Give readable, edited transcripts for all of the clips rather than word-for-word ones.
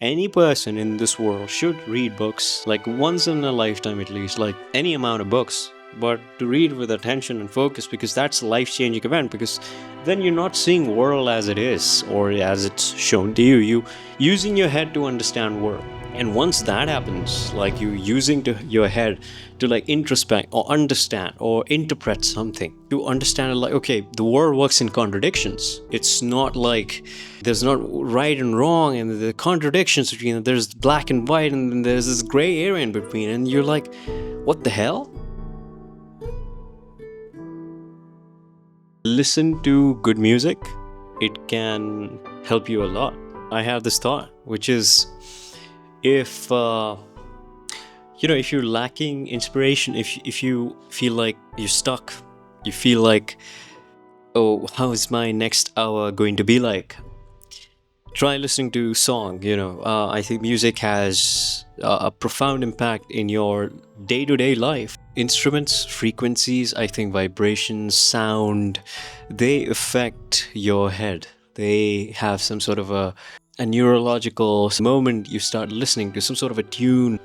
Any person in this world should read books, like once in a lifetime at least, like any amount of books, but to read with attention and focus, because that's a life-changing event. Because then you're not seeing world as it is or as it's shown to you using your head to understand world. And once that happens, like you using your head to like introspect or understand or interpret something, to understand it, like, okay, the world works in contradictions. It's not like there's not right and wrong and the contradictions between them. There's black and white and then there's this gray area in between, and you're like, what the hell? Listen to good music. It can help you a lot. I have this thought, which is, if if you're lacking inspiration, if you feel like you're stuck, you feel like, oh, how is my next hour going to be like, try listening to song. I think music has a profound impact in your day-to-day life. Instruments, frequencies, I think vibrations, sound, they affect your head. They have some sort of a neurological moment. You start listening to some sort of a tune.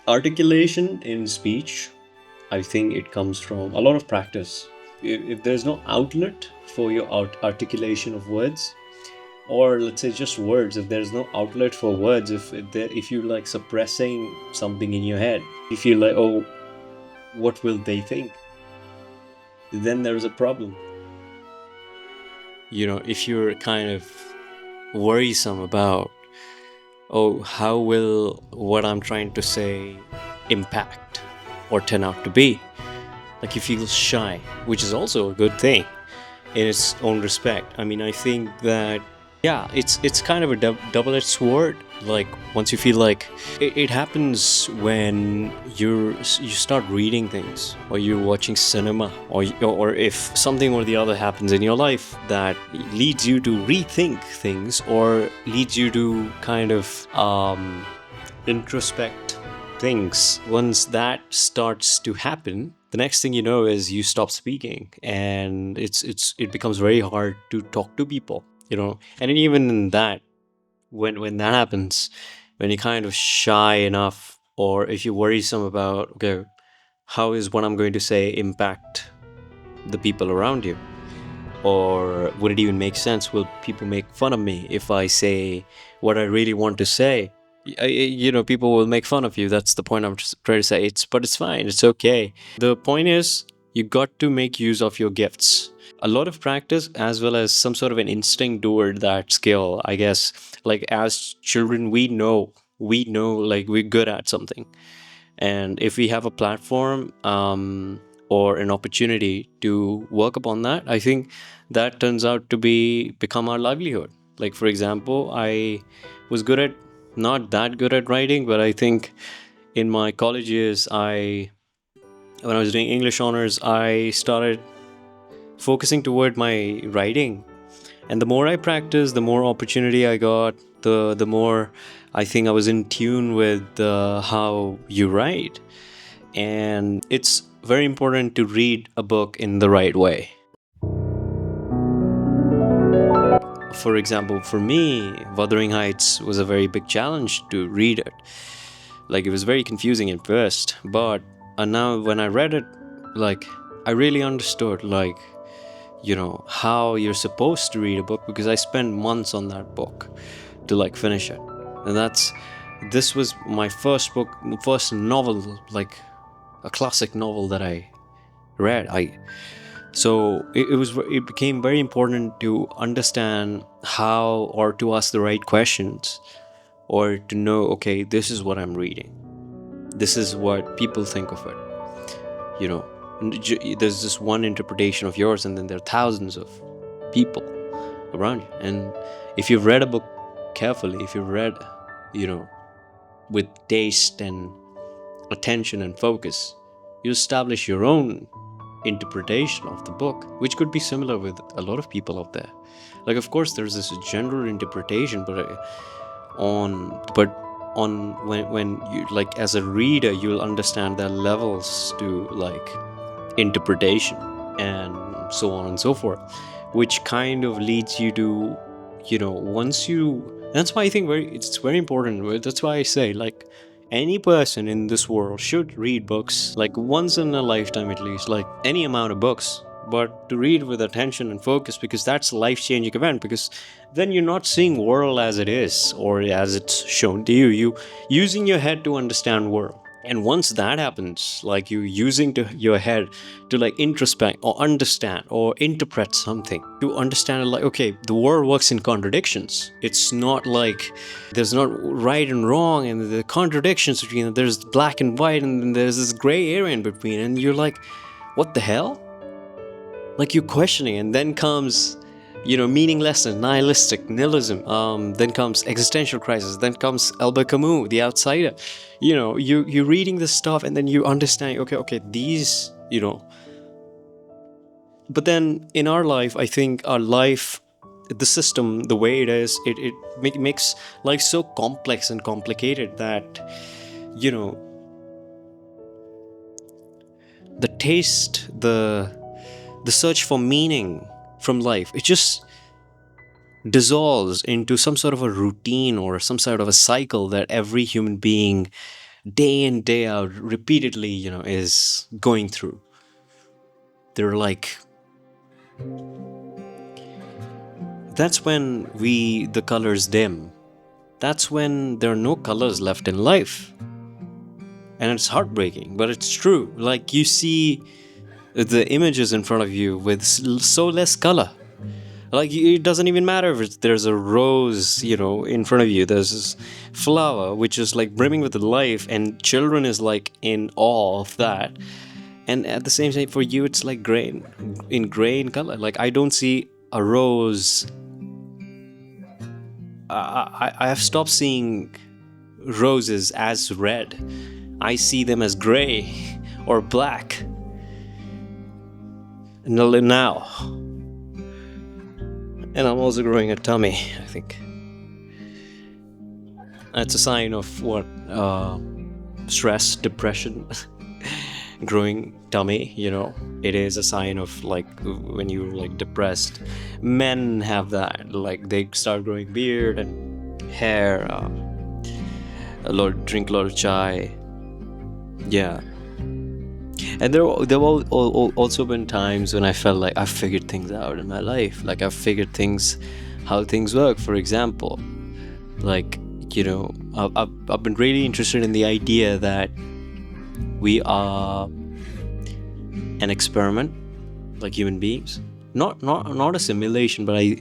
Articulation in speech, I think it comes from a lot of practice. If there's no outlet for your articulation of words, or let's say just words, if there's no outlet for words, if you like suppressing something in your head, you feel like, oh, what will they think, then there's a problem. If you're kind of worrisome about, oh, how will what I'm trying to say impact or turn out to be, like you feel shy, which is also a good thing in its own respect. I mean, I think that, yeah, it's kind of a double-edged sword. Like, once you feel like it happens when you start reading things, or you're watching cinema, or if something or the other happens in your life that leads you to rethink things, or leads you to kind of introspect things. Once that starts to happen, the next thing you know is you stop speaking, and it becomes very hard to talk to people. And even in that, when that happens, when you're kind of shy enough, or if you're worrisome about, okay, how is what I'm going to say impact the people around you, or would it even make sense? Will people make fun of me if I say what I really want to say? People will make fun of you. That's the point I'm just trying to say. But it's fine. It's okay. The point is, you got to make use of your gifts. A lot of practice, as well as some sort of an instinct toward that skill, I guess. Like, as children, we know like we're good at something, and if we have a platform or an opportunity to work upon that, I think that turns out to become our livelihood. Like, for example, I was not that good at writing, but I think in my college years, when I was doing English honors, I started focusing toward my writing. And the more I practiced, the more opportunity I got, the more I think I was in tune with how you write. And it's very important to read a book in the right way. For example, for me, Wuthering Heights was a very big challenge to read it. Like, it was very confusing at first, but now when I read it, like, I really understood, like, how you're supposed to read a book, because I spent months on that book to like finish it. And this was my first novel, like a classic novel that I read. So it became very important to understand how, or to ask the right questions, or to know, okay, this is what I'm reading, this is what people think of it. There's just one interpretation of yours, and then there are thousands of people around you. And if you've read a book carefully, if you've read with taste and attention and focus, you establish your own interpretation of the book, which could be similar with a lot of people out there. Like, of course, there's this general interpretation, but when you, like, as a reader, you'll understand there are levels to like interpretation and so on and so forth, which kind of leads you to once you, that's why I think it's very important. That's why I say, like, any person in this world should read books, like once in a lifetime at least, like any amount of books, but to read with attention and focus, because that's a life-changing event. Because then you're not seeing world as it is or as it's shown to you using your head to understand world. And once that happens, like you using your head to like introspect or understand or interpret something, to understand it, like, okay, the world works in contradictions. It's not like there's not right and wrong and the contradictions between them. There's black and white and then there's this gray area in between, and you're like, what the hell? Like, you're questioning, and then comes meaninglessness, nihilism. Then comes existential crisis. Then comes Albert Camus, The Outsider. You're reading this stuff, and then you understand. Okay, these. But then in our life, I think our life, the system, the way it is, it makes life so complex and complicated that the taste, the search for meaning from life, it just dissolves into some sort of a routine or some sort of a cycle that every human being, day in day out, repeatedly is going through. They're like, that's when the colors dim. That's when there are no colors left in life. And it's heartbreaking, but it's true. Like, you see the images in front of you with so less color. Like, it doesn't even matter if there's a rose, in front of you. There's this flower which is like brimming with life, and children is like in awe of that. And at the same time, for you, it's like gray in color. Like, I don't see a rose. I have stopped seeing roses as red. I see them as gray or black. Now. And I'm also growing a tummy, I think. That's a sign of what? Stress, depression, growing tummy, It is a sign of, like, when you're, like, depressed. Men have that. Like, they start growing beard and hair, drink a lot of chai. Yeah. And there have also been times when I felt like I've figured things out in my life. Like, I've figured how things work. For example, like, I've been really interested in the idea that we are an experiment, like human beings. Not a simulation, but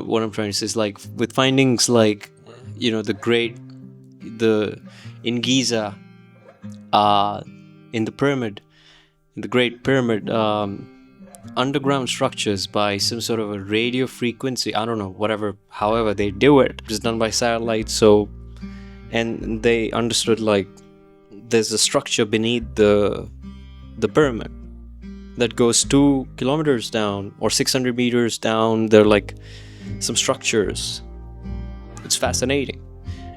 what I'm trying to say is, like, with findings like, in Giza, in the Great Pyramid, underground structures by some sort of a radio frequency. I don't know, however they do it. It's done by satellite. And they understood, like, there's a structure beneath the pyramid that goes 2 kilometers down or 600 meters down. They're like some structures. It's fascinating.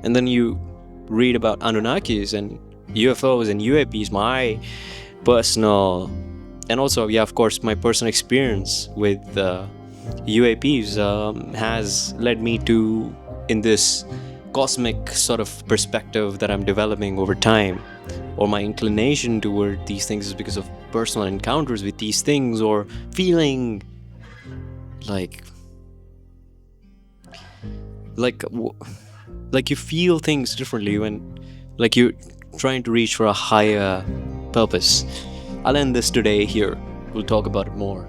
And then you read about Anunnakis and UFOs and UAPs. My personal, and also, of course, my personal experience with UAPs has led me to, in this cosmic sort of perspective that I'm developing over time, or my inclination toward these things is because of personal encounters with these things, or feeling like you feel things differently when, like, you're trying to reach for a higher purpose. I'll end this today here. We'll talk about it more